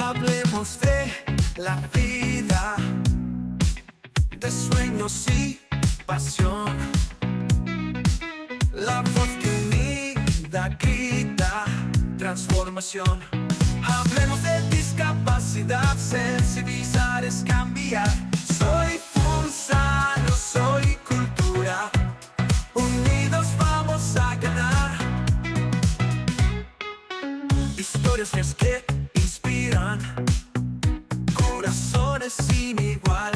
Hablemos de la vida, de sueños y pasión. La voz que unida grita transformación. Hablemos de discapacidad, sensibilizar es cambiar. Soy Funzano, soy cultura. Unidos vamos a ganar. Historias que inspiran, corazones sin igual.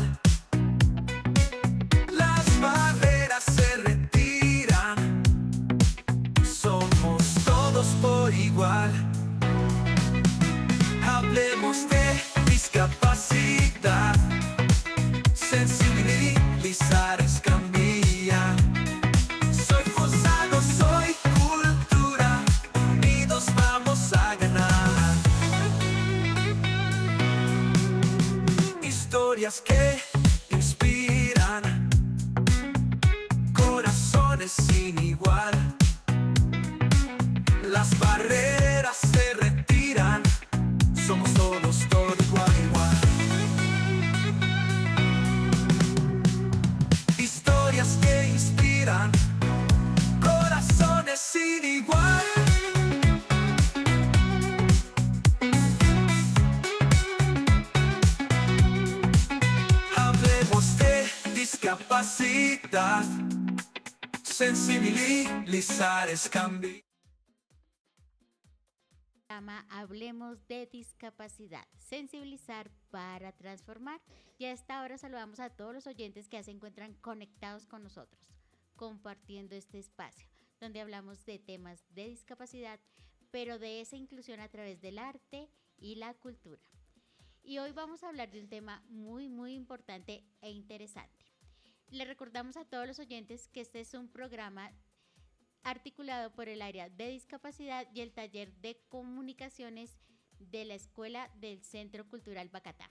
Las barreras se retiran, somos todos por igual. Hablemos de discapacidad, sensibilizar es cambiar. Soy Funzano, soy cultura, unidos vamos a ganar. Historias que inspiran, corazones sin igual. Las barreras se retiran, somos todos, todo igual, igual. Historias que inspiran, corazones sin igual. Hablemos de discapacidad, sensibilizar es cambiar. Hablemos de discapacidad, sensibilizar para transformar. Y a esta hora saludamos a todos los oyentes que ya se encuentran conectados con nosotros, compartiendo este espacio, donde hablamos de temas de discapacidad, pero de esa inclusión a través del arte y la cultura. Y hoy vamos a hablar de un tema muy importante e interesante. Le recordamos a todos los oyentes que este es un programa articulado por el área de discapacidad y el taller de comunicaciones de la Escuela del Centro Cultural Bacatá.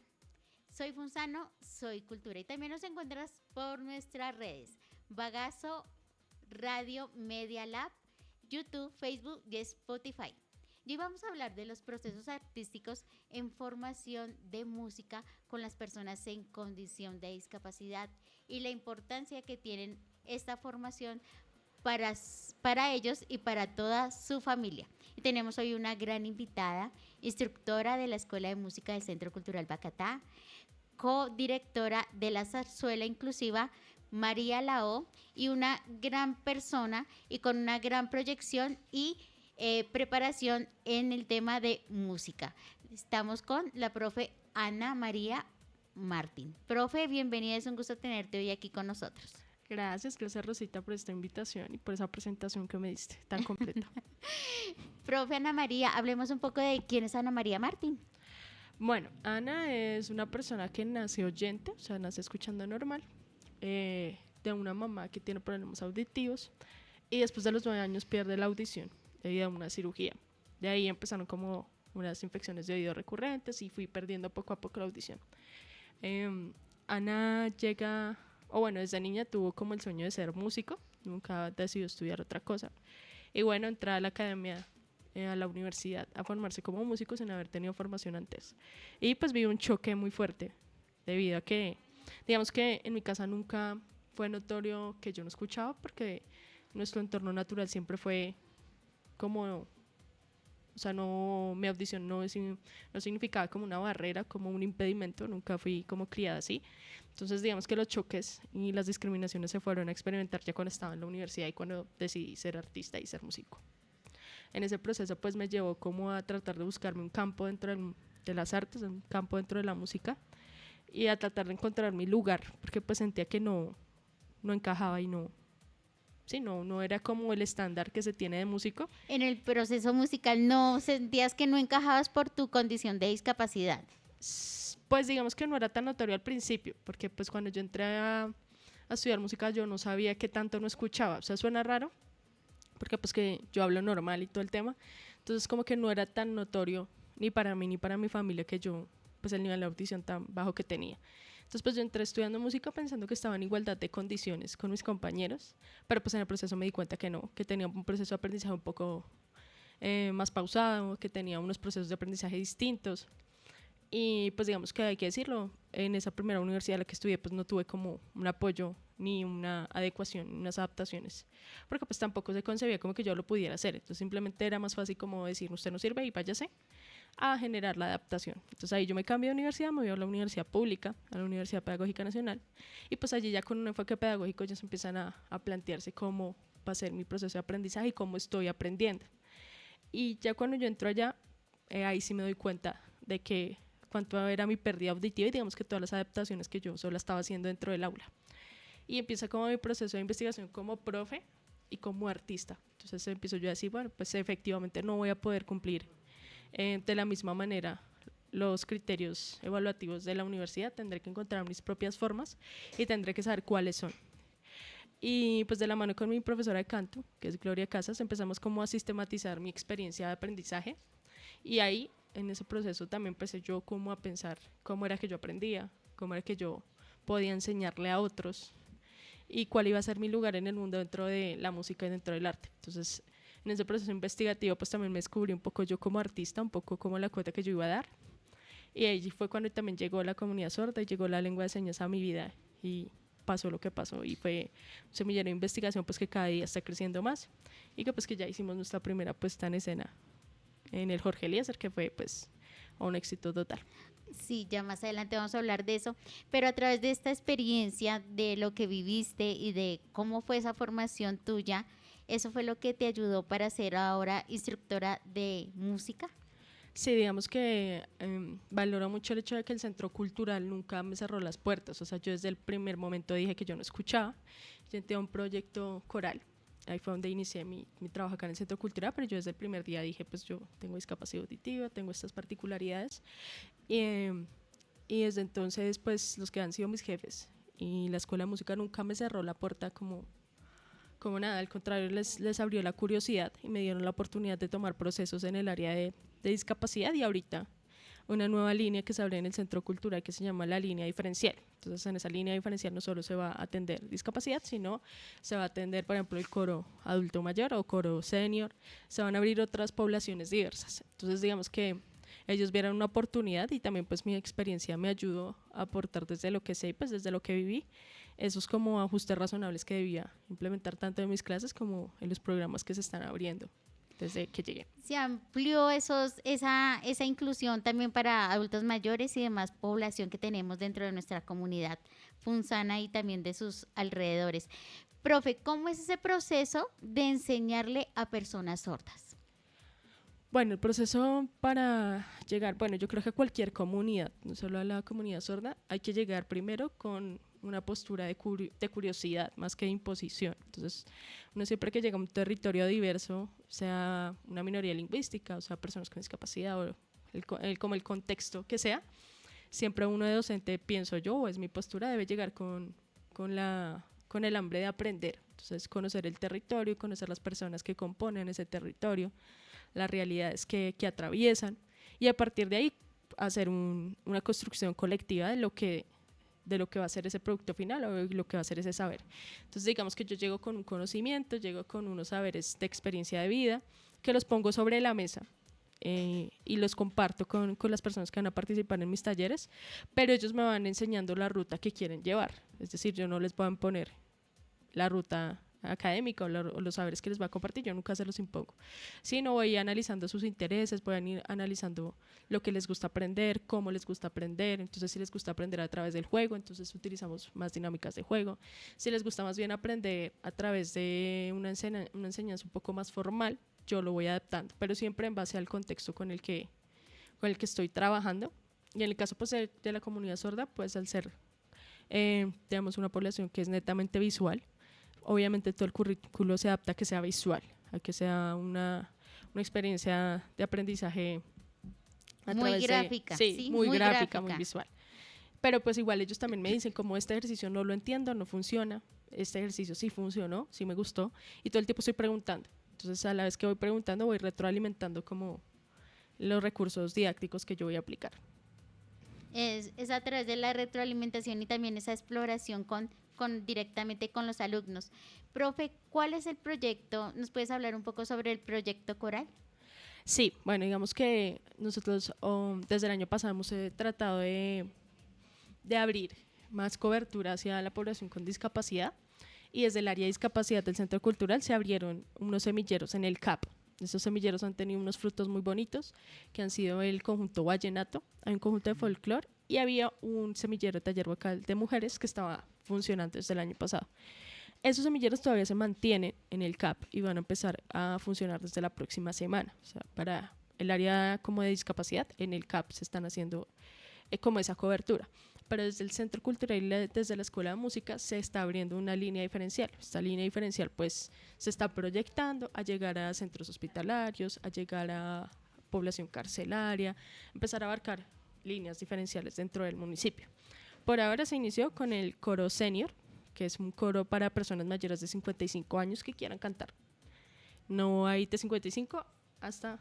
Soy Funzano, soy Cultura, y también nos encuentras por nuestras redes: Bagazo Radio Media Lab, YouTube, Facebook y Spotify. Y hoy vamos a hablar de los procesos artísticos en formación de música con las personas en condición de discapacidad y la importancia que tienen esta formación para ellos y para toda su familia. Y tenemos hoy una gran invitada, instructora de la Escuela de Música del Centro Cultural Bacatá, codirectora de la Zarzuela Inclusiva, María Lao, y una gran persona y con una gran proyección y preparación en el tema de música. Estamos con la profe Ana María Martín. Profe, bienvenida, es un gusto tenerte hoy aquí con nosotros. Gracias Rosita por esta invitación y por esa presentación que me diste tan completa. Profe Ana María, hablemos un poco de quién es Ana María Martín. Bueno, Ana es una persona que nace oyente, o sea, nace escuchando normal, de una mamá que tiene problemas auditivos y después de los 9 años pierde la audición debido a una cirugía. De ahí empezaron como unas infecciones de oído recurrentes y fui perdiendo poco a poco la audición. Ana llega... desde niña tuvo como el sueño de ser músico, nunca decidió estudiar otra cosa. Y bueno, entró a la academia, a la universidad, a formarse como músico sin haber tenido formación antes. Y pues vivió un choque muy fuerte, debido a que, digamos que en mi casa nunca fue notorio que yo no escuchaba, porque nuestro entorno natural siempre fue como... O sea, mi audición no significaba como una barrera, como un impedimento, nunca fui como criada así. Entonces, digamos que los choques y las discriminaciones se fueron a experimentar ya cuando estaba en la universidad y cuando decidí ser artista y ser músico. En ese proceso, pues, me llevó como a tratar de buscarme un campo dentro de las artes, un campo dentro de la música, y a tratar de encontrar mi lugar, porque pues sentía que no encajaba y no era como el estándar que se tiene de músico. En el proceso musical, ¿no sentías que no encajabas por tu condición de discapacidad? Pues digamos que no era tan notorio al principio, porque pues cuando yo entré a estudiar música yo no sabía qué tanto no escuchaba. O sea, suena raro, porque pues que yo hablo normal y todo el tema. Entonces como que no era tan notorio ni para mí ni para mi familia que yo, pues el nivel de audición tan bajo que tenía. Entonces pues yo entré estudiando música pensando que estaba en igualdad de condiciones con mis compañeros, pero pues en el proceso me di cuenta que no, que tenía un proceso de aprendizaje un poco más pausado, que tenía unos procesos de aprendizaje distintos. Y pues digamos que hay que decirlo, en esa primera universidad en la que estudié pues no tuve como un apoyo ni una adecuación, unas adaptaciones, porque pues tampoco se concebía como que yo lo pudiera hacer, entonces simplemente era más fácil como decir usted no sirve y váyase a generar la adaptación. Entonces ahí yo me cambié de universidad, me voy a la universidad pública, a la Universidad Pedagógica Nacional, y pues allí ya con un enfoque pedagógico ya se empiezan a plantearse cómo va a ser mi proceso de aprendizaje y cómo estoy aprendiendo. Y ya cuando yo entro allá, ahí sí me doy cuenta de que cuánto era mi pérdida auditiva y digamos que todas las adaptaciones que yo solo estaba haciendo dentro del aula. Y empieza como mi proceso de investigación como profe y como artista. Entonces empiezo yo a decir, bueno, pues efectivamente no voy a poder cumplir de la misma manera los criterios evaluativos de la universidad, tendré que encontrar mis propias formas y tendré que saber cuáles son. Y pues de la mano con mi profesora de canto, que es Gloria Casas, empezamos como a sistematizar mi experiencia de aprendizaje y ahí en ese proceso también empecé yo como a pensar cómo era que yo aprendía, cómo era que yo podía enseñarle a otros y cuál iba a ser mi lugar en el mundo dentro de la música y dentro del arte. Entonces, en ese proceso investigativo pues también me descubrí un poco yo como artista, un poco como la cuota que yo iba a dar. Y allí fue cuando también llegó la comunidad sorda y llegó la lengua de señas a mi vida y pasó lo que pasó y fue un semillero de investigación pues que cada día está creciendo más y que pues que ya hicimos nuestra primera puesta en escena en el Jorge Eliezer, que fue pues un éxito total. Sí, ya más adelante vamos a hablar de eso, pero a través de esta experiencia, de lo que viviste y de cómo fue esa formación tuya, ¿eso fue lo que te ayudó para ser ahora instructora de música? Sí, digamos que valoro mucho el hecho de que el centro cultural nunca me cerró las puertas, o sea, yo desde el primer momento dije que yo no escuchaba, yo entré a un proyecto coral, ahí fue donde inicié mi trabajo acá en el centro cultural, pero yo desde el primer día dije, pues yo tengo discapacidad auditiva, tengo estas particularidades, y desde entonces, pues los que han sido mis jefes y la escuela de música nunca me cerró la puerta como nada, al contrario, les abrió la curiosidad y me dieron la oportunidad de tomar procesos en el área de discapacidad y ahorita una nueva línea que se abre en el centro cultural que se llama la línea diferencial. Entonces en esa línea diferencial no solo se va a atender discapacidad, sino se va a atender, por ejemplo, el coro adulto mayor o coro senior, se van a abrir otras poblaciones diversas. Entonces digamos que ellos vieron una oportunidad y también pues mi experiencia me ayudó a aportar desde lo que sé, pues desde lo que viví, esos como ajustes razonables que debía implementar tanto en mis clases como en los programas que se están abriendo desde que llegué. Se amplió esa inclusión también para adultos mayores y demás población que tenemos dentro de nuestra comunidad Funsana y también de sus alrededores. Profe, ¿cómo es ese proceso de enseñarle a personas sordas? Bueno, el proceso para llegar, bueno, yo creo que a cualquier comunidad, no solo a la comunidad sorda, hay que llegar primero con una postura de curiosidad más que de imposición. Entonces, uno siempre que llega a un territorio diverso, sea una minoría lingüística, o sea, personas con discapacidad, o como el contexto que sea, siempre uno de docente, pienso yo, o es mi postura, debe llegar con el hambre de aprender. Entonces, conocer el territorio, conocer las personas que componen ese territorio, las realidades que atraviesan, y a partir de ahí hacer una construcción colectiva de lo que va a ser ese producto final o lo que va a ser ese saber. Entonces digamos que yo llego con un conocimiento, llego con unos saberes de experiencia de vida que los pongo sobre la mesa y los comparto con las personas que van a participar en mis talleres, pero ellos me van enseñando la ruta que quieren llevar, es decir, yo no les voy a imponer la ruta académica o los saberes que les va a compartir, yo nunca se los impongo, sino voy analizando sus intereses, voy a ir analizando lo que les gusta aprender, cómo les gusta aprender. Entonces si les gusta aprender a través del juego, entonces utilizamos más dinámicas de juego. Si les gusta más bien aprender a través de una enseñanza un poco más formal, yo lo voy adaptando, pero siempre en base al contexto con el que estoy trabajando. Y en el caso pues, de la comunidad sorda, pues al ser tenemos una población que es netamente visual, obviamente todo el currículo se adapta a que sea visual, a que sea una experiencia de aprendizaje muy gráfica. Sí, muy gráfica, muy visual. Pero pues igual ellos también me dicen como este ejercicio no lo entiendo, no funciona, este ejercicio sí funcionó, sí me gustó, y todo el tiempo estoy preguntando. Entonces a la vez que voy preguntando voy retroalimentando como los recursos didácticos que yo voy a aplicar. Es a través de la retroalimentación y también esa exploración directamente con los alumnos. Profe, ¿cuál es el proyecto? ¿Nos puedes hablar un poco sobre el proyecto coral? Sí, bueno, digamos que nosotros desde el año pasado hemos tratado de abrir más cobertura hacia la población con discapacidad y desde el área de discapacidad del Centro Cultural se abrieron unos semilleros en el CAP. Estos semilleros han tenido unos frutos muy bonitos que han sido el conjunto vallenato, hay un conjunto de folclore y había un semillero de taller vocal de mujeres que estaba funcionando desde el año pasado. Esos semilleros todavía se mantienen en el CAP y van a empezar a funcionar desde la próxima semana. O sea, para el área como de discapacidad, en el CAP se están haciendo como esa cobertura. Pero desde el Centro Cultural y desde la Escuela de Música se está abriendo una línea diferencial. Esta línea diferencial pues se está proyectando a llegar a centros hospitalarios, a llegar a población carcelaria, empezar a abarcar líneas diferenciales dentro del municipio. Por ahora se inició con el coro senior, que es un coro para personas mayores de 55 años que quieran cantar. No hay de 55 hasta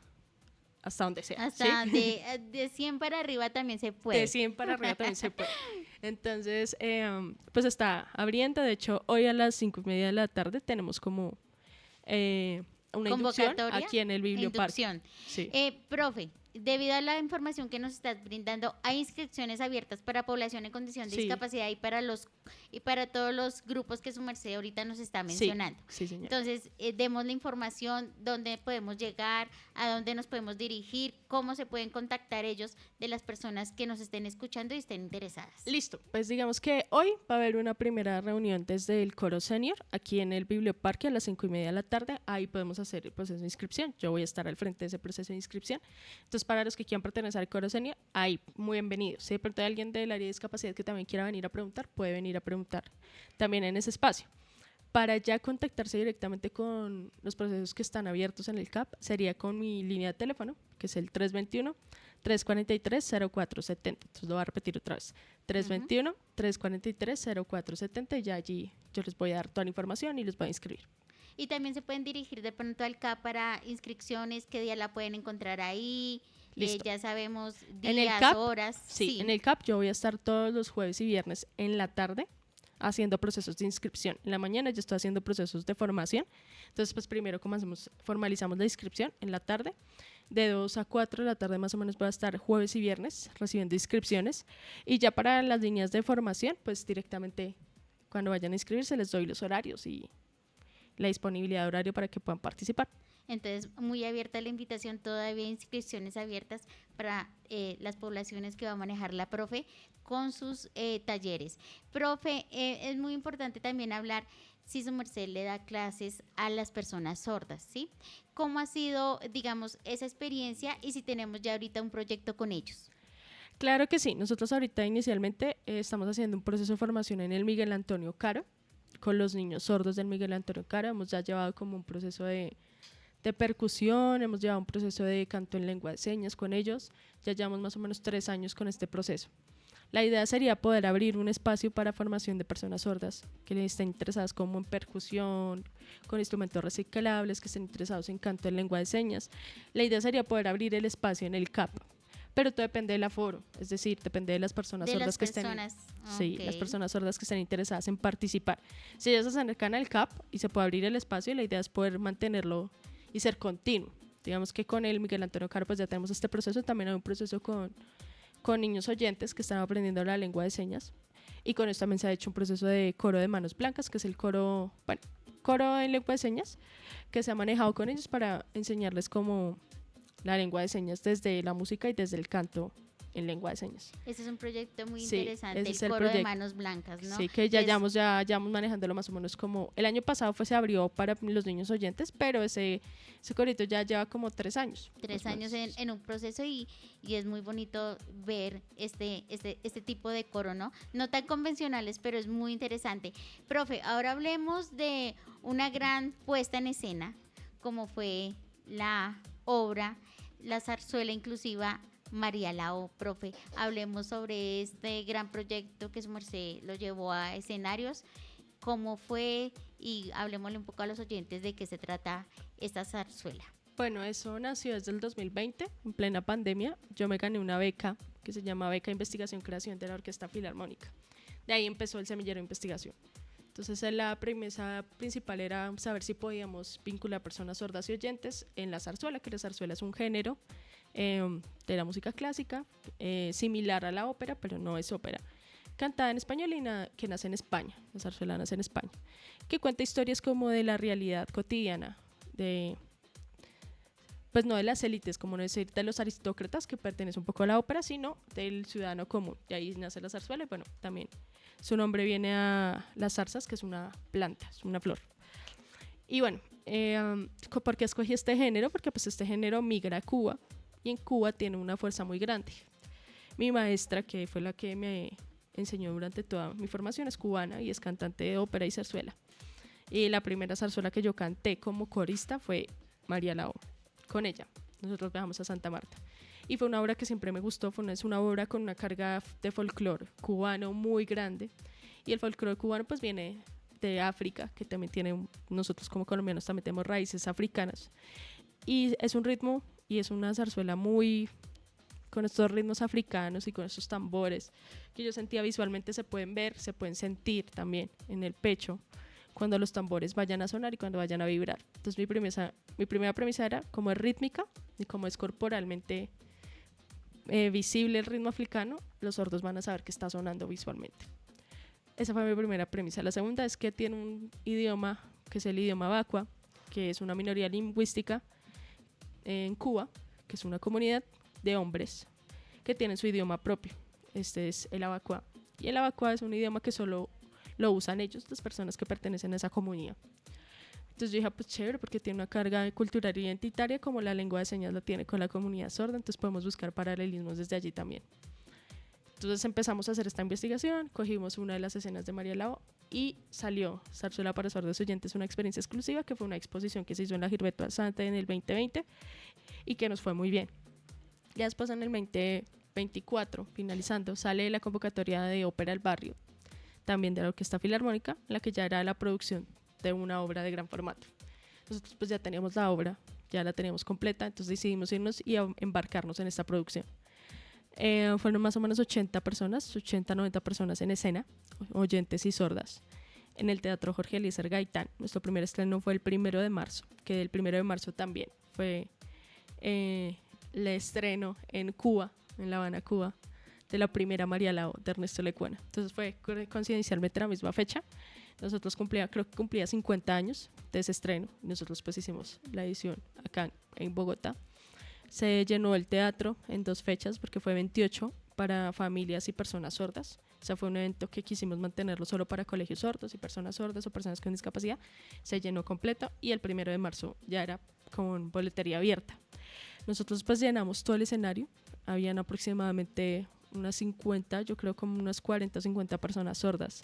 donde sea. Hasta ¿sí? de 100 para arriba también se puede. De 100 para arriba también se puede. Entonces, pues está abriendo. De hecho, hoy a las 5:30 de la tarde tenemos como una inducción aquí en el Biblioparque. Inducción. Sí. Profe, debido a la información que nos estás brindando, hay inscripciones abiertas para población en condición de Sí. discapacidad y para todos los grupos que su merced ahorita nos está mencionando. Sí, señor. Entonces, demos la información, dónde podemos llegar, a dónde nos podemos dirigir, cómo se pueden contactar ellos de las personas que nos estén escuchando y estén interesadas. Listo, pues digamos que hoy va a haber una primera reunión desde el coro senior aquí en el Biblioparque a las 5:30 de la tarde. Ahí podemos hacer el proceso de inscripción. Yo voy a estar al frente de ese proceso de inscripción. Entonces, para los que quieran pertenecer al coro senior, ahí muy bienvenidos. Si de pronto hay alguien del área de discapacidad que también quiera venir a preguntar, puede venir a preguntar también en ese espacio. Para ya contactarse directamente con los procesos que están abiertos en el CAP, sería con mi línea de teléfono, que es el 321-343-0470. Entonces lo voy a repetir otra vez. 321-343-0470 y ya allí yo les voy a dar toda la información y los voy a inscribir. Y también se pueden dirigir de pronto al CAP para inscripciones, qué día la pueden encontrar ahí. Listo. Ya sabemos En el días, CAP, horas. Sí, en el CAP yo voy a estar todos los jueves y viernes en la tarde haciendo procesos de inscripción. En la mañana yo estoy haciendo procesos de formación. Entonces, pues primero formalizamos la inscripción en la tarde. De 2 a 4 de la tarde más o menos voy a estar jueves y viernes recibiendo inscripciones. Y ya para las líneas de formación, pues directamente cuando vayan a inscribirse les doy los horarios y la disponibilidad de horario para que puedan participar. Entonces, muy abierta la invitación, todavía hay inscripciones abiertas para las poblaciones que va a manejar la profe con sus talleres. Profe, es muy importante también hablar si su merced le da clases a las personas sordas, ¿sí? ¿Cómo ha sido, digamos, esa experiencia y si tenemos ya ahorita un proyecto con ellos? Claro que sí. Nosotros ahorita inicialmente estamos haciendo un proceso de formación en el Miguel Antonio Caro con los niños sordos del Miguel Antonio Caro. Hemos ya llevado como un proceso de percusión, hemos llevado un proceso de canto en lengua de señas con ellos, ya llevamos más o menos 3 años con este proceso. La idea sería poder abrir un espacio para formación de personas sordas que estén interesadas como en percusión, con instrumentos reciclables, que estén interesados en canto en lengua de señas. La idea sería poder abrir el espacio en el CAP, pero todo depende del aforo, es decir, depende de las personas sordas que estén. Sí, las personas sordas que estén interesadas en participar. Si ellas se acercan al CAP y se puede abrir el espacio, la idea es poder mantenerlo y ser continuo. Digamos que con el Miguel Antonio Caro pues ya tenemos este proceso, también hay un proceso con niños oyentes que están aprendiendo la lengua de señas y con esto también se ha hecho un proceso de coro de manos blancas, que es el coro en lengua de señas que se ha manejado con ellos para enseñarles como la lengua de señas desde la música y desde el canto en lengua de señas. Ese es un proyecto muy Sí, interesante, ese es el el coro de proyecto. manos blancas, ¿no? Sí, que ya llevamos manejándolo más o menos como el año pasado se abrió para los niños oyentes, pero ese corito ya lleva como 3 años. 3 años en un proceso y es muy bonito ver este tipo de coro, ¿no? No tan convencionales, pero es muy interesante. Profe, ahora hablemos de una gran puesta en escena, como fue la obra, la zarzuela inclusiva María Lao. Profe, hablemos sobre este gran proyecto que su merced lo llevó a escenarios, cómo fue y hablemosle un poco a los oyentes de qué se trata esta zarzuela. Bueno, eso nació desde el 2020, en plena pandemia. Yo me gané una beca que se llama Beca Investigación Creación de la Orquesta Filarmónica. De ahí empezó el semillero de investigación. Entonces la premisa principal era saber si podíamos vincular personas sordas y oyentes en la zarzuela, que la zarzuela es un género de la música clásica, similar a la ópera, pero no es ópera, cantada en español y que nace en España, la zarzuela nace en España, que cuenta historias como de la realidad cotidiana, pues no de las élites, como no decir de los aristócratas que pertenecen un poco a la ópera, sino del ciudadano común. Y ahí nace la zarzuela y bueno, también su nombre viene a las zarzas, que es una planta, es una flor. Y bueno, ¿por qué escogí este género? Porque pues este género migra a Cuba y en Cuba tiene una fuerza muy grande. Mi maestra, que fue la que me enseñó durante toda mi formación, es cubana y es cantante de ópera y zarzuela. Y la primera zarzuela que yo canté como corista fue María Lao. Con ella, nosotros viajamos a Santa Marta. Y fue una obra que siempre me gustó, es una obra con una carga de folclore cubano muy grande. Y el folclore cubano pues viene de África, que también tiene, nosotros como colombianos también tenemos raíces africanas. Y es un ritmo y es una zarzuela muy con estos ritmos africanos y con estos tambores que yo sentía visualmente, se pueden ver, se pueden sentir también en el pecho cuando los tambores vayan a sonar y cuando vayan a vibrar. Entonces mi primera premisa era como es rítmica y como es corporalmente visible el ritmo africano, los sordos van a saber que está sonando visualmente. Esa fue mi primera premisa. La segunda es que tiene un idioma que es el idioma Bakua, que es una minoría lingüística en Cuba, que es una comunidad de hombres que tienen su idioma propio. Este es el Abacua. Y el Abacua es un idioma que solo lo usan ellos, las personas que pertenecen a esa comunidad. Entonces yo dije, pues chévere, porque tiene una carga cultural e identitaria como la lengua de señas la tiene con la comunidad sorda, entonces podemos buscar paralelismos desde allí también. Entonces empezamos a hacer esta investigación, cogimos una de las escenas de María Lao y salió Zarzuela para sordos y oyentes, una experiencia exclusiva, que fue una exposición que se hizo en la Gilberto Santa en el 2020 y que nos fue muy bien. Ya después en el 2024, finalizando, sale la convocatoria de Ópera del Barrio, también de la Orquesta Filarmónica, en la que ya era la producción de una obra de gran formato. Nosotros pues ya teníamos la obra, ya la teníamos completa, entonces decidimos irnos y embarcarnos en esta producción. Fueron más o menos 80 personas, 80, 90 personas en escena, oyentes y sordas, en el Teatro Jorge Eliezer Gaitán. Nuestro primer estreno fue el 1 de marzo, que el 1 de marzo también fue el estreno en Cuba, en La Habana, Cuba, de la primera María Lao de Ernesto Lecuona. Entonces fue coincidencialmente la misma fecha. Nosotros creo que cumplía 50 años de ese estreno. Nosotros pues hicimos la edición acá en Bogotá. Se llenó el teatro en 2 fechas porque fue 28 para familias y personas sordas. O sea, fue un evento que quisimos mantenerlo solo para colegios sordos y personas sordas o personas con discapacidad. Se llenó completo y el 1 de marzo ya era con boletería abierta. Nosotros pues llenamos todo el escenario. Habían aproximadamente unas 50, yo creo como unas 40 o 50 personas sordas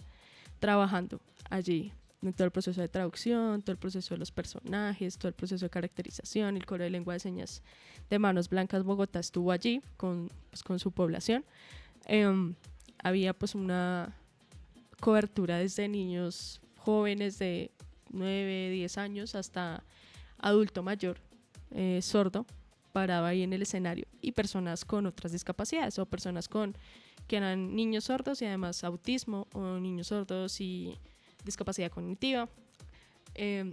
trabajando allí en todo el proceso de traducción, todo el proceso de los personajes, todo el proceso de caracterización. El coro de lengua de señas de Manos Blancas Bogotá estuvo allí con su población. Había pues una cobertura desde niños jóvenes de 9, 10 años hasta adulto mayor sordo, parado ahí en el escenario, y personas con otras discapacidades o personas que eran niños sordos y además autismo o niños sordos y discapacidad cognitiva.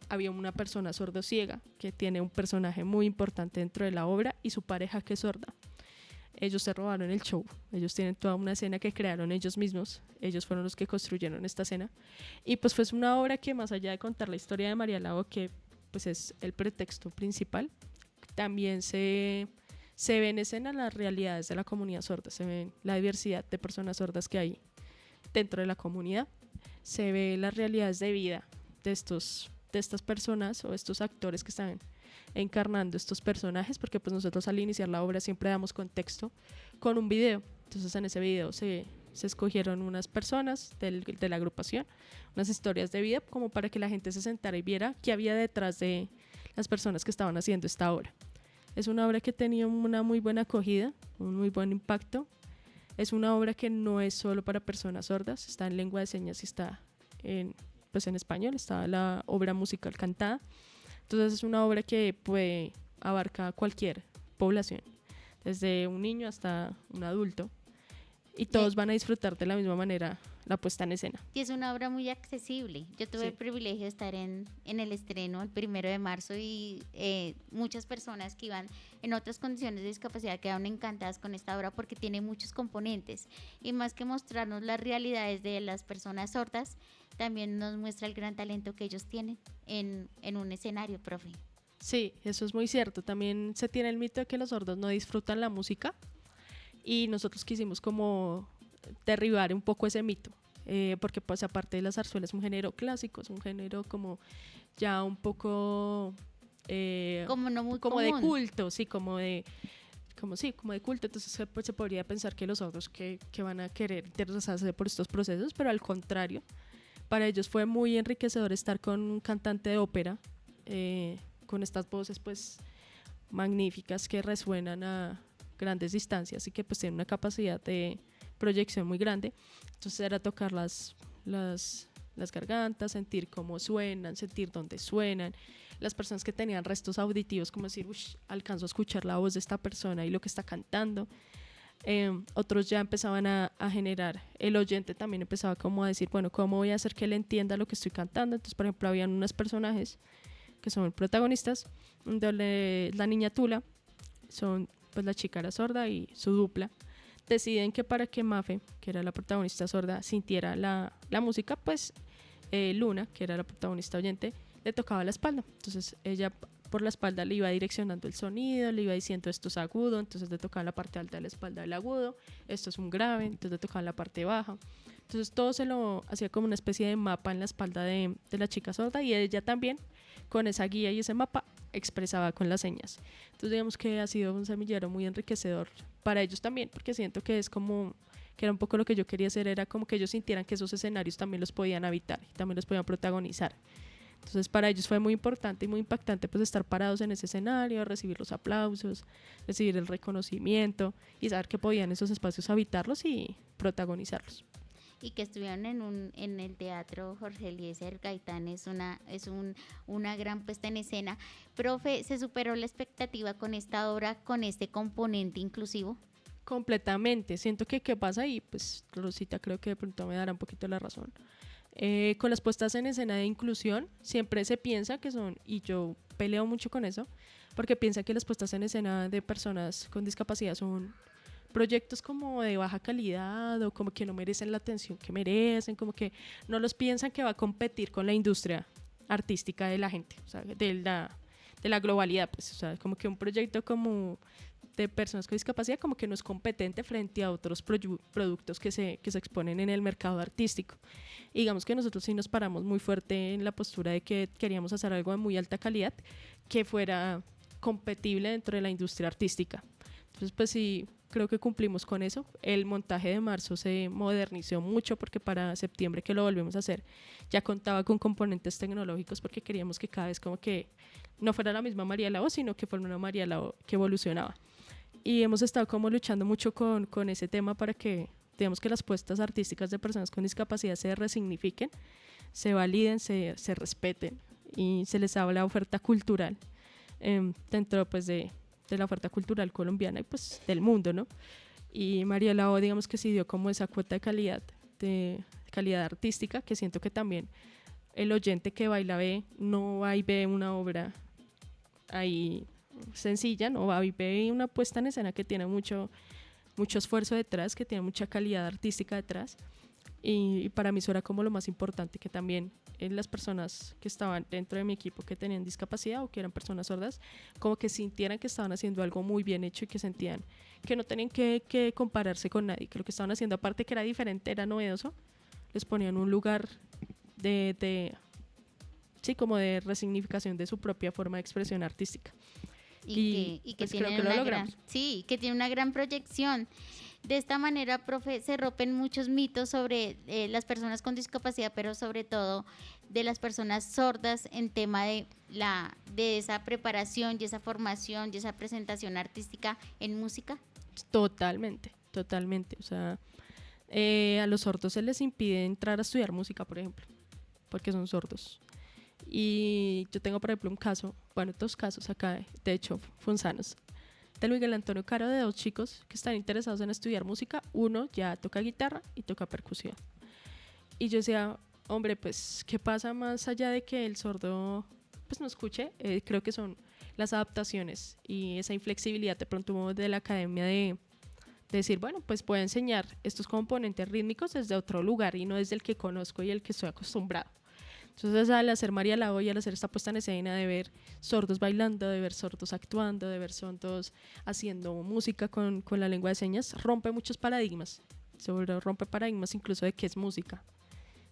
Había una persona sordo-ciega que tiene un personaje muy importante dentro de la obra y su pareja que es sorda. Ellos se robaron el show, ellos tienen toda una escena que crearon ellos mismos, ellos fueron los que construyeron esta escena y pues fue una obra que más allá de contar la historia de María Lao, que pues es el pretexto principal, también se ve en escena las realidades de la comunidad sorda, se ve la diversidad de personas sordas que hay dentro de la comunidad, se ve las realidades de vida de estas personas o estos actores que están encarnando estos personajes, porque pues nosotros al iniciar la obra siempre damos contexto con un video. Entonces en ese video se escogieron unas personas de la agrupación, unas historias de vida como para que la gente se sentara y viera qué había detrás de las personas que estaban haciendo esta obra. Es una obra que ha tenido una muy buena acogida, un muy buen impacto. Es una obra que no es solo para personas sordas, está en lengua de señas y está en español, está la obra musical cantada. Entonces es una obra que puede abarcar cualquier población, desde un niño hasta un adulto. y todos van a disfrutar de la misma manera la puesta en escena. Y es una obra muy accesible. Yo tuve el privilegio de estar en el estreno el 1 de marzo y muchas personas que iban en otras condiciones de discapacidad quedaron encantadas con esta obra porque tiene muchos componentes. Y más que mostrarnos las realidades de las personas sordas, también nos muestra el gran talento que ellos tienen en un escenario, profe. Sí, eso es muy cierto. También se tiene el mito de que los sordos no disfrutan la música y nosotros quisimos como derribar un poco ese mito, porque pues aparte de la zarzuela es un género clásico, es un género como ya un poco como no muy como común. de culto, sí, como de culto. Entonces se podría pensar que los sordos que van a querer interesarse por estos procesos, pero al contrario, para ellos fue muy enriquecedor estar con un cantante de ópera, con estas voces pues magníficas que resuenan a grandes distancias y que pues tienen una capacidad de proyección muy grande. Entonces era tocar las gargantas, sentir cómo suenan, sentir dónde suenan. Las personas que tenían restos auditivos, como decir, alcanzo a escuchar la voz de esta persona y lo que está cantando. Otros ya empezaban a generar, el oyente también empezaba como a decir, bueno, ¿cómo voy a hacer que él entienda lo que estoy cantando? Entonces, por ejemplo, habían unos personajes que son protagonistas, donde la niña Tula, son pues la chica era sorda y su dupla, deciden que para que Mafe, que era la protagonista sorda, sintiera la música, pues Luna, que era la protagonista oyente, le tocaba la espalda. Entonces ella por la espalda le iba direccionando el sonido, le iba diciendo esto es agudo, entonces le tocaba la parte alta de la espalda del agudo, esto es un grave, entonces le tocaba la parte baja. Entonces todo se lo hacía como una especie de mapa en la espalda de la chica sorda y ella también con esa guía y ese mapa expresaba con las señas. Entonces digamos que ha sido un semillero muy enriquecedor para ellos también, porque siento que es como que era un poco lo que yo quería hacer, era como que ellos sintieran que esos escenarios también los podían habitar y también los podían protagonizar. Entonces para ellos fue muy importante y muy impactante pues estar parados en ese escenario, recibir los aplausos, recibir el reconocimiento y saber que podían esos espacios habitarlos y protagonizarlos. Y que estuvieron en el teatro Jorge Eliezer Gaitán es una gran puesta en escena. Profe, ¿se superó la expectativa con esta obra, con este componente inclusivo? Completamente, siento que qué pasa y pues Rosita creo que de pronto me dará un poquito la razón. Con las puestas en escena de inclusión siempre se piensa que son, y yo peleo mucho con eso, porque piensa que las puestas en escena de personas con discapacidad son proyectos como de baja calidad o como que no merecen la atención que merecen, como que no los piensan que va a competir con la industria artística de la gente, o sea, de la globalidad, pues, o sea, como que un proyecto como de personas con discapacidad como que no es competente frente a otros productos que se exponen en el mercado artístico. Y digamos que nosotros sí nos paramos muy fuerte en la postura de que queríamos hacer algo de muy alta calidad que fuera competible dentro de la industria artística. Entonces, pues sí, creo que cumplimos con eso. El montaje de marzo se modernizó mucho porque para septiembre que lo volvimos a hacer ya contaba con componentes tecnológicos porque queríamos que cada vez como que no fuera la misma María Lao, sino que fuera una María Lao que evolucionaba. Y hemos estado como luchando mucho con ese tema para que, digamos que las puestas artísticas de personas con discapacidad se resignifiquen, se validen, se respeten y se les haga la oferta cultural dentro pues de la oferta cultural colombiana y pues del mundo, ¿no? Y María Lao, digamos que sí dio como esa cuota de calidad artística, que siento que también el oyente que baila no va y ve una obra ahí sencilla, no va y ve una puesta en escena que tiene mucho esfuerzo detrás, que tiene mucha calidad artística detrás. Y para mí eso era como lo más importante, que también las personas que estaban dentro de mi equipo que tenían discapacidad o que eran personas sordas, como que sintieran que estaban haciendo algo muy bien hecho y que sentían que no tenían que compararse con nadie, que lo que estaban haciendo, aparte que era diferente, era novedoso, les ponían un lugar sí, como de resignificación de su propia forma de expresión artística. Y que pues tienen que tiene una gran proyección. De esta manera, profe, se rompen muchos mitos sobre las personas con discapacidad, pero sobre todo de las personas sordas en tema de esa preparación y esa formación y esa presentación artística en música. Totalmente. O sea, a los sordos se les impide entrar a estudiar música, por ejemplo, porque son sordos. Y yo tengo, por ejemplo, dos casos acá, de hecho, funzanos. de Miguel Antonio Caro, de 2 chicos que están interesados en estudiar música. Uno ya toca guitarra y toca percusión. Y yo decía, hombre, pues, ¿qué pasa más allá de que el sordo pues no escuche? Creo que son las adaptaciones y esa inflexibilidad de pronto de la academia de decir, bueno, pues puedo enseñar estos componentes rítmicos desde otro lugar y no desde el que conozco y el que estoy acostumbrado. Entonces, al hacer María Lago y al hacer esta puesta en escena de ver sordos bailando, de ver sordos actuando, de ver sordos haciendo música con la lengua de señas, rompe muchos paradigmas. Rompe paradigmas incluso de qué es música,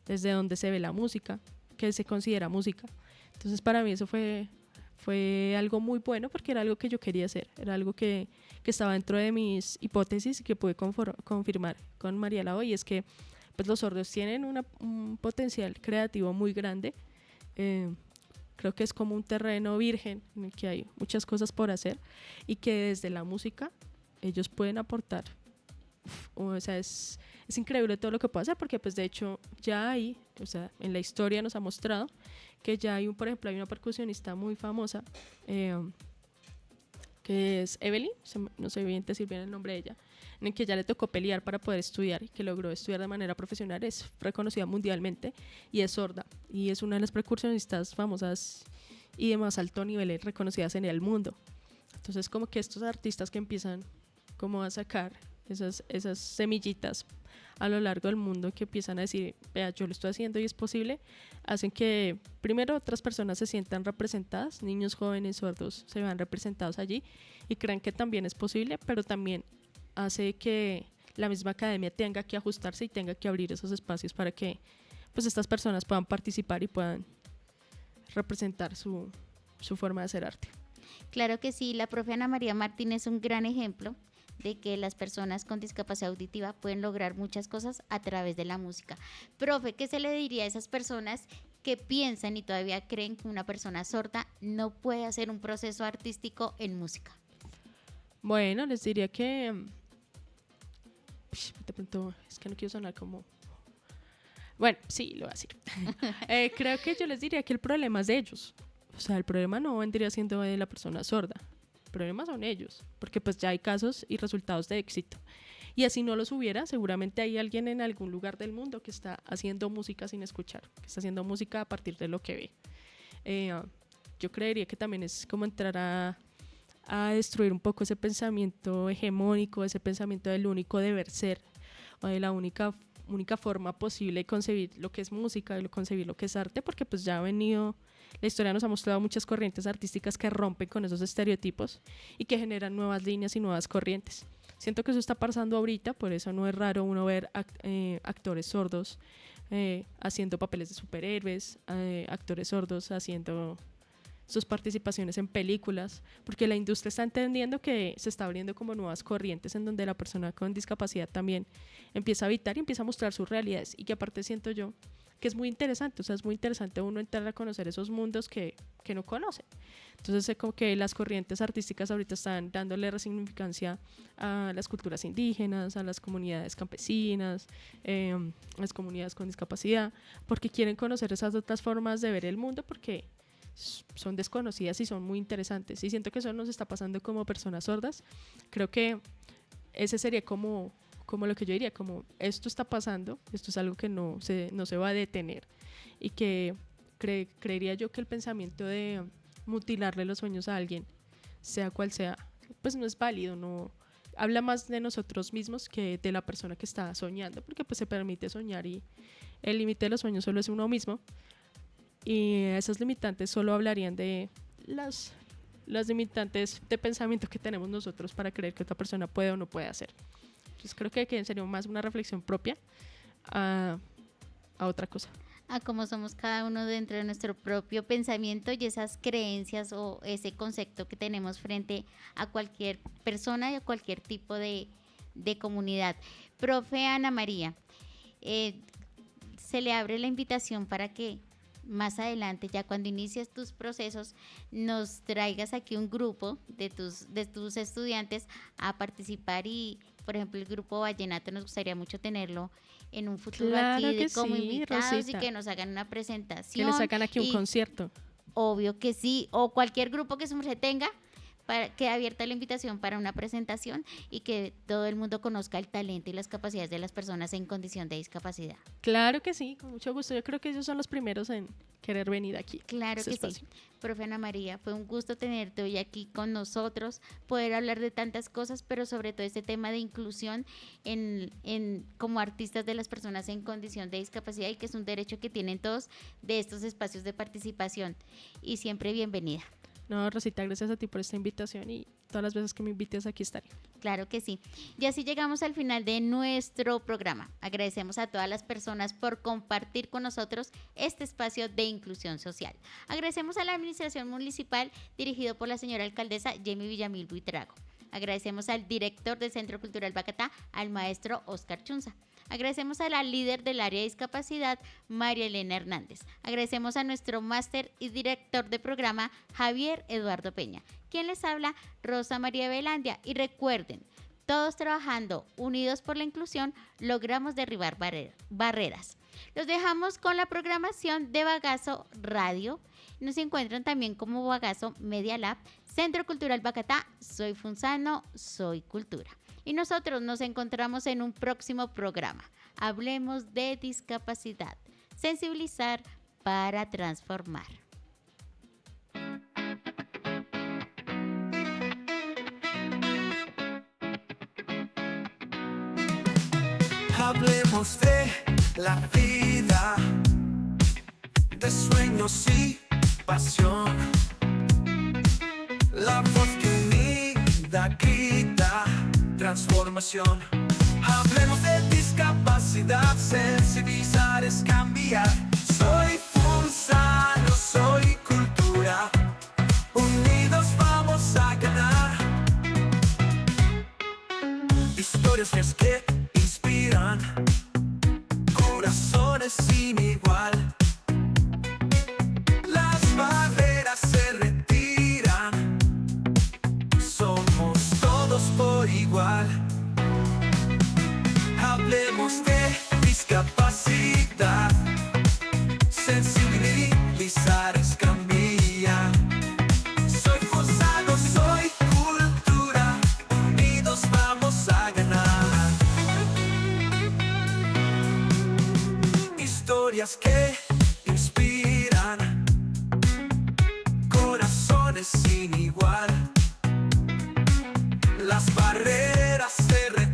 desde dónde se ve la música, qué se considera música. Entonces, para mí eso fue algo muy bueno porque era algo que yo quería hacer, era algo que estaba dentro de mis hipótesis y que pude confirmar con María Lago, y es que pues los sordos tienen un potencial creativo muy grande. Creo que es como un terreno virgen en el que hay muchas cosas por hacer y que desde la música ellos pueden aportar. O sea, es increíble todo lo que puede hacer, porque pues de hecho ya hay, o sea, en la historia nos ha mostrado que ya hay por ejemplo, hay una percusionista muy famosa que es Evelyn, no sé bien decir bien el nombre de ella, en el que ya le tocó pelear para poder estudiar y que logró estudiar de manera profesional, es reconocida mundialmente y es sorda y es una de las percusionistas famosas y de más alto nivel reconocidas en el mundo. Entonces como que estos artistas que empiezan como a sacar esas semillitas a lo largo del mundo, que empiezan a decir, vea, yo lo estoy haciendo y es posible, hacen que primero otras personas se sientan representadas, niños, jóvenes, sordos se vean representados allí y crean que también es posible, pero también hace que la misma academia tenga que ajustarse y tenga que abrir esos espacios para que pues estas personas puedan participar y puedan representar su forma de hacer arte. Claro que sí, la profe Ana María Martín es un gran ejemplo de que las personas con discapacidad auditiva pueden lograr muchas cosas a través de la música. Profe, ¿qué se le diría a esas personas que piensan y todavía creen que una persona sorda no puede hacer un proceso artístico en música? Bueno, les diría que de pronto es que no quiero sonar como... Bueno, sí, lo voy a decir. Creo que yo les diría que el problema es de ellos. O sea, el problema no vendría siendo de la persona sorda. El problema son ellos, porque pues ya hay casos y resultados de éxito. Y así no los hubiera, seguramente hay alguien en algún lugar del mundo que está haciendo música sin escuchar, que está haciendo música a partir de lo que ve. Yo creería que también es como entrar a destruir un poco ese pensamiento hegemónico, ese pensamiento del único deber ser, o de la única forma posible de concebir lo que es música, de concebir lo que es arte, porque pues ya ha venido... La historia nos ha mostrado muchas corrientes artísticas que rompen con esos estereotipos y que generan nuevas líneas y nuevas corrientes. Siento que eso está pasando ahorita, por eso no es raro uno ver actores sordos haciendo papeles de superhéroes, actores sordos haciendo sus participaciones en películas, porque la industria está entendiendo que se está abriendo como nuevas corrientes en donde la persona con discapacidad también empieza a habitar y empieza a mostrar sus realidades, y que aparte siento yo que es muy interesante, o sea, es muy interesante uno entrar a conocer esos mundos que no conoce. Entonces, como que las corrientes artísticas ahorita están dándole resignificancia a las culturas indígenas, a las comunidades campesinas, a las comunidades con discapacidad, porque quieren conocer esas otras formas de ver el mundo, porque son desconocidas y son muy interesantes. Y siento que eso nos está pasando como personas sordas. Creo que ese sería como lo que yo diría, como esto está pasando, esto es algo que no se va a detener, y que creería yo que el pensamiento de mutilarle los sueños a alguien, sea cual sea, pues no es válido, no habla más de nosotros mismos que de la persona que está soñando, porque pues se permite soñar y el límite de los sueños solo es uno mismo, y esas limitantes solo hablarían de las limitantes de pensamiento que tenemos nosotros para creer que otra persona puede o no puede hacer. Entonces creo que sería más una reflexión propia a otra cosa. A cómo somos cada uno dentro de nuestro propio pensamiento y esas creencias o ese concepto que tenemos frente a cualquier persona y a cualquier tipo de comunidad. Profe Ana María, se le abre la invitación para que más adelante, ya cuando inicies tus procesos, nos traigas aquí un grupo de tus estudiantes a participar, y por ejemplo el grupo Vallenato nos gustaría mucho tenerlo en un futuro claro aquí que como sí, invitados, Rosita. y que nos hagan una presentación. Que les sacan aquí un concierto. Obvio que sí, o cualquier grupo que su merced tenga, queda abierta la invitación para una presentación y que todo el mundo conozca el talento y las capacidades de las personas en condición de discapacidad. Claro que sí, con mucho gusto. Yo creo que ellos son los primeros en querer venir aquí. Claro Ese que espacio. sí. Profe Ana María, fue un gusto tenerte hoy aquí con nosotros, poder hablar de tantas cosas, pero sobre todo este tema de inclusión como artistas de las personas en condición de discapacidad y que es un derecho que tienen todos de estos espacios de participación. Y siempre bienvenida. No, Rosita, gracias a ti por esta invitación y todas las veces que me invites aquí estaré. Claro que sí. Y así llegamos al final de nuestro programa. Agradecemos a todas las personas por compartir con nosotros este espacio de inclusión social. Agradecemos a la administración municipal dirigido por la señora alcaldesa Jamie Villamil Buitrago. Agradecemos al director del Centro Cultural Bacatá, al maestro Oscar Chunza. Agradecemos a la líder del área de discapacidad, María Elena Hernández. Agradecemos a nuestro máster y director de programa, Javier Eduardo Peña. Quien les habla, Rosa María Velandia. Y recuerden, todos trabajando, unidos por la inclusión, logramos derribar barreras. Los dejamos con la programación de Bagazo Radio. Nos encuentran también como Bagazo Media Lab, Centro Cultural Bacatá. Soy Funzano, soy Cultura. Y nosotros nos encontramos en un próximo programa. Hablemos de discapacidad. Sensibilizar para transformar. Hablemos de la vida, de sueños y pasión. La voz que unida grita transformación. Hablemos de discapacidad, sensibilizar es cambiar. Soy Funzano, soy Cultura. Unidos vamos a ganar. Historias que inspiran, corazones sin igual. Las barreras se retiran, somos todos por igual. Hablemos de discapacidad, sensibilizar es cambiar. Soy Funzano, soy Cultura, unidos vamos a ganar. Historias que inspiran, corazones sin igual. Las barreras se retiran,